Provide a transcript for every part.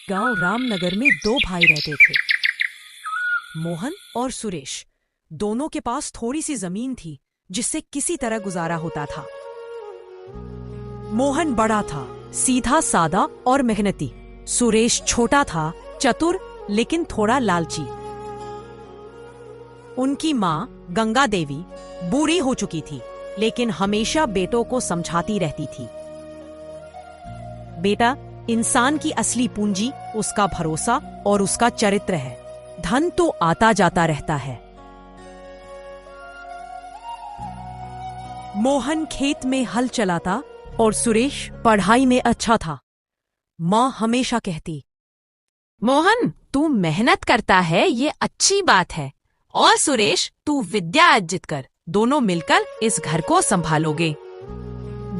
गांव रामनगर में दो भाई रहते थे, मोहन और सुरेश। दोनों के पास थोड़ी सी जमीन थी जिससे किसी तरह गुजारा होता था। मोहन बड़ा था, सीधा सादा और मेहनती। सुरेश छोटा था, चतुर लेकिन थोड़ा लालची। उनकी माँ गंगा देवी बूढ़ी हो चुकी थी, लेकिन हमेशा बेटों को समझाती रहती थी, बेटा, इंसान की असली पूंजी उसका भरोसा और उसका चरित्र है। धन तो आता जाता रहता है। मोहन खेत में हल चलाता और सुरेश पढ़ाई में अच्छा था। माँ हमेशा कहती, मोहन, तू मेहनत करता है ये अच्छी बात है, और सुरेश तू विद्या अर्जित कर, दोनों मिलकर इस घर को संभालोगे।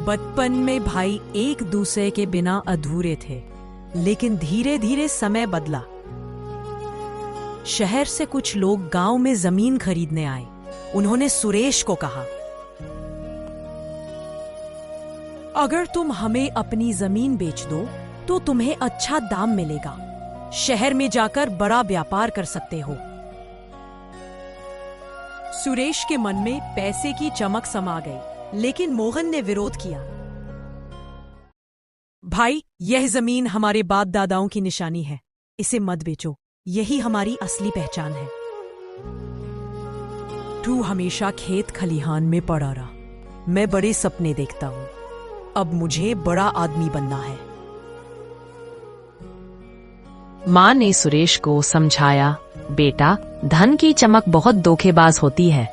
बचपन में भाई एक दूसरे के बिना अधूरे थे, लेकिन धीरे धीरे समय बदला। शहर से कुछ लोग गांव में जमीन खरीदने आए। उन्होंने सुरेश को कहा, अगर तुम हमें अपनी जमीन बेच दो तो तुम्हें अच्छा दाम मिलेगा। शहर में जाकर बड़ा व्यापार कर सकते हो। सुरेश के मन में पैसे की चमक समा गई, लेकिन मोहन ने विरोध किया। भाई, यह जमीन हमारे बाप दादाओं की निशानी है, इसे मत बेचो, यही हमारी असली पहचान है। तू हमेशा खेत खलिहान में पड़ा रहा, मैं बड़े सपने देखता हूं, अब मुझे बड़ा आदमी बनना है। माँ ने सुरेश को समझाया, बेटा, धन की चमक बहुत धोखेबाज होती है।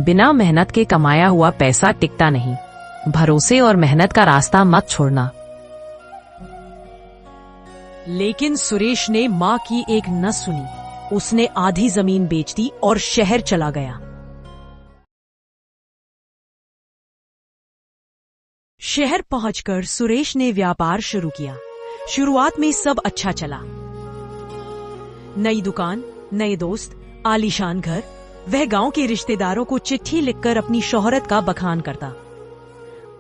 बिना मेहनत के कमाया हुआ पैसा टिकता नहीं। भरोसे और मेहनत का रास्ता मत छोड़ना। लेकिन सुरेश ने माँ की एक न सुनी। उसने आधी जमीन बेच दी और शहर चला गया। शहर पहुंचकर सुरेश ने व्यापार शुरू किया। शुरुआत में सब अच्छा चला। नई दुकान, नए दोस्त, आलीशान घर। वह गांव के रिश्तेदारों को चिट्ठी लिखकर अपनी शोहरत का बखान करता।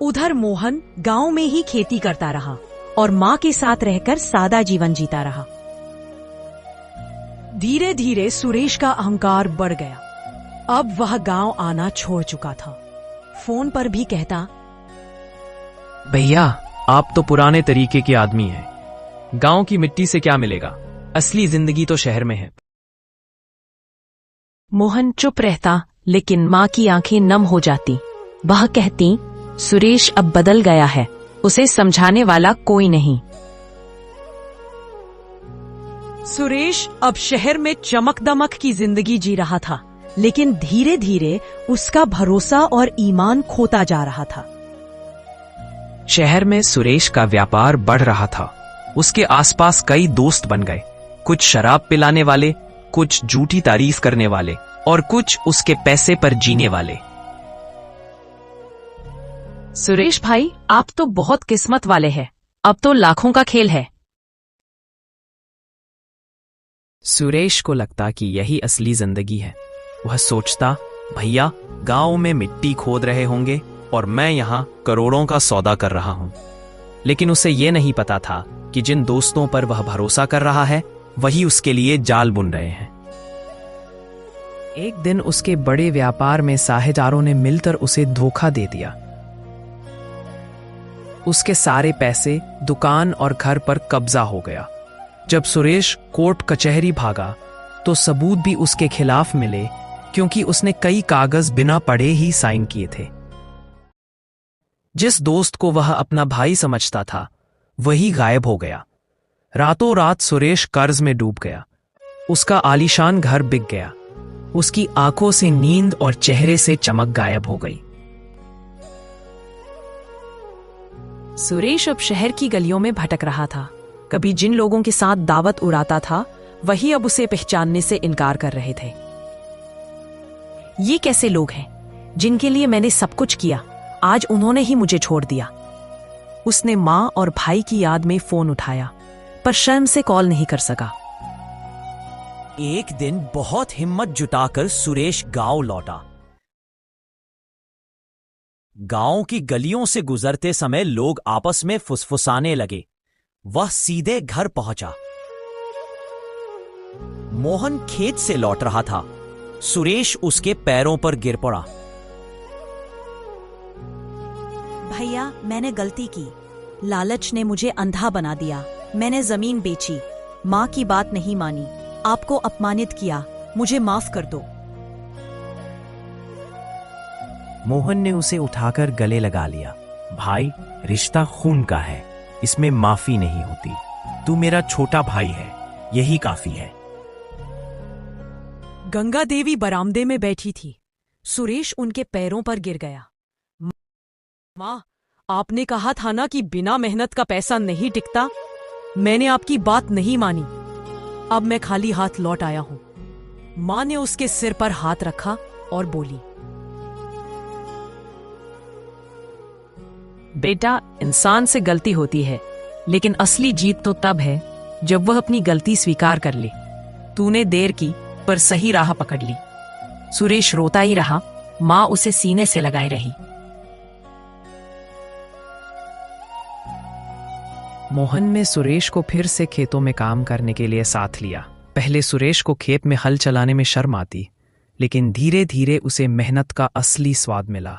उधर मोहन गांव में ही खेती करता रहा और माँ के साथ रहकर सादा जीवन जीता रहा। धीरे धीरे सुरेश का अहंकार बढ़ गया। अब वह गांव आना छोड़ चुका था। फोन पर भी कहता, भैया, आप तो पुराने तरीके के आदमी हैं। गांव की मिट्टी से क्या मिलेगा? असली जिंदगी तो शहर में है। मोहन चुप रहता, लेकिन माँ की आंखें नम हो जाती। वह कहती, सुरेश अब बदल गया है, उसे समझाने वाला कोई नहीं। सुरेश अब शहर में चमक दमक की जिंदगी जी रहा था, लेकिन धीरे धीरे उसका भरोसा और ईमान खोता जा रहा था। शहर में सुरेश का व्यापार बढ़ रहा था। उसके आसपास कई दोस्त बन गए, कुछ शराब पिलाने वाले, कुछ झूठी तारीफ करने वाले और कुछ उसके पैसे पर जीने वाले। सुरेश भाई, आप तो बहुत किस्मत वाले हैं, अब तो लाखों का खेल है। सुरेश को लगता कि यही असली जिंदगी है। वह सोचता, भैया गांव में मिट्टी खोद रहे होंगे और मैं यहां करोड़ों का सौदा कर रहा हूं। लेकिन उसे यह नहीं पता था कि जिन दोस्तों पर वह भरोसा कर रहा है, वही उसके लिए जाल बुन रहे हैं। एक दिन उसके बड़े व्यापार में साझेदारों ने मिलकर उसे धोखा दे दिया। उसके सारे पैसे, दुकान और घर पर कब्जा हो गया। जब सुरेश कोर्ट कचहरी भागा तो सबूत भी उसके खिलाफ मिले, क्योंकि उसने कई कागज बिना पढ़े ही साइन किए थे। जिस दोस्त को वह अपना भाई समझता था, वही गायब हो गया। रातों रात सुरेश कर्ज में डूब गया। उसका आलीशान घर बिक गया। उसकी आंखों से नींद और चेहरे से चमक गायब हो गई। सुरेश अब शहर की गलियों में भटक रहा था। कभी जिन लोगों के साथ दावत उड़ाता था, वही अब उसे पहचानने से इनकार कर रहे थे। ये कैसे लोग हैं जिनके लिए मैंने सब कुछ किया, आज उन्होंने ही मुझे छोड़ दिया। उसने माँ और भाई की याद में फोन उठाया, पर शर्म से कॉल नहीं कर सका। एक दिन बहुत हिम्मत जुटाकर सुरेश गांव लौटा। गांव की गलियों से गुजरते समय लोग आपस में फुसफुसाने लगे। वह सीधे घर पहुंचा। मोहन खेत से लौट रहा था। सुरेश उसके पैरों पर गिर पड़ा। भैया, मैंने गलती की। लालच ने मुझे अंधा बना दिया। मैंने जमीन बेची, माँ की बात नहीं मानी, आपको अपमानित किया। मुझे माफ कर दो। मोहन ने उसे उठाकर गले लगा लिया। भाई, रिश्ता खून का है, इसमें माफी नहीं होती। तू मेरा छोटा भाई है, यही काफी है। गंगा देवी बरामदे में बैठी थी। सुरेश उनके पैरों पर गिर गया। माँ, आपने कहा था ना कि बिना मेहनत का पैसा नहीं टिकता। मैंने आपकी बात नहीं मानी। अब मैं खाली हाथ लौट आया हूं। माँ ने उसके सिर पर हाथ रखा और बोली, बेटा, इंसान से गलती होती है, लेकिन असली जीत तो तब है जब वह अपनी गलती स्वीकार कर ले। तूने देर की पर सही राह पकड़ ली। सुरेश रोता ही रहा। माँ उसे सीने से लगाए रही। मोहन ने सुरेश को फिर से खेतों में काम करने के लिए साथ लिया। पहले सुरेश को खेत में हल चलाने में शर्म आती, लेकिन धीरे धीरे उसे मेहनत का असली स्वाद मिला।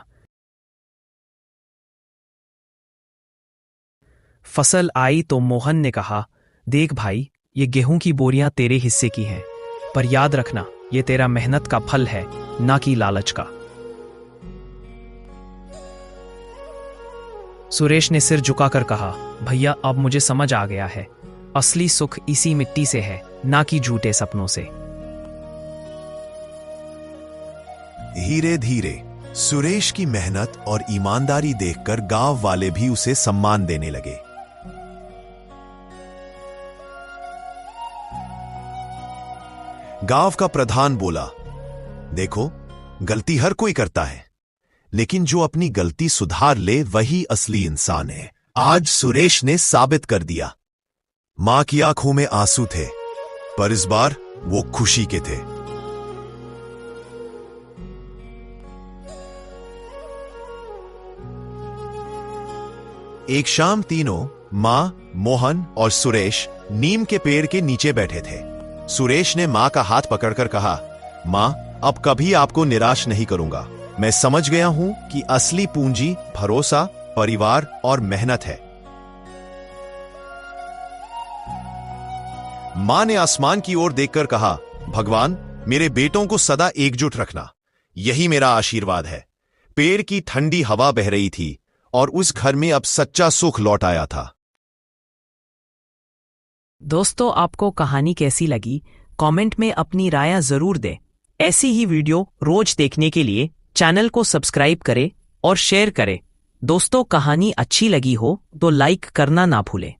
फसल आई तो मोहन ने कहा, देख भाई, ये गेहूं की बोरियां तेरे हिस्से की हैं, पर याद रखना, ये तेरा मेहनत का फल है, ना कि लालच का। सुरेश ने सिर झुकाकर कहा, भैया, अब मुझे समझ आ गया है, असली सुख इसी मिट्टी से है, ना कि झूठे सपनों से। धीरे धीरे सुरेश की मेहनत और ईमानदारी देखकर गांव वाले भी उसे सम्मान देने लगे। गांव का प्रधान बोला, देखो, गलती हर कोई करता है, लेकिन जो अपनी गलती सुधार ले वही असली इंसान है। आज सुरेश ने साबित कर दिया। मां की आंखों में आंसू थे, पर इस बार वो खुशी के थे। एक शाम तीनों, मां, मोहन और सुरेश नीम के पेड़ के नीचे बैठे थे। सुरेश ने मां का हाथ पकड़कर कहा, मां, अब कभी आपको निराश नहीं करूंगा। मैं समझ गया हूं कि असली पूंजी भरोसा, परिवार और मेहनत है। मां ने आसमान की ओर देखकर कहा, भगवान, मेरे बेटों को सदा एकजुट रखना, यही मेरा आशीर्वाद है। पेड़ की ठंडी हवा बह रही थी और उस घर में अब सच्चा सुख लौट आया था। दोस्तों, आपको कहानी कैसी लगी? कमेंट में अपनी राय जरूर दें। ऐसी ही वीडियो रोज देखने के लिए चैनल को सब्सक्राइब करें और शेयर करें। दोस्तों, कहानी अच्छी लगी हो तो लाइक करना ना भूलें।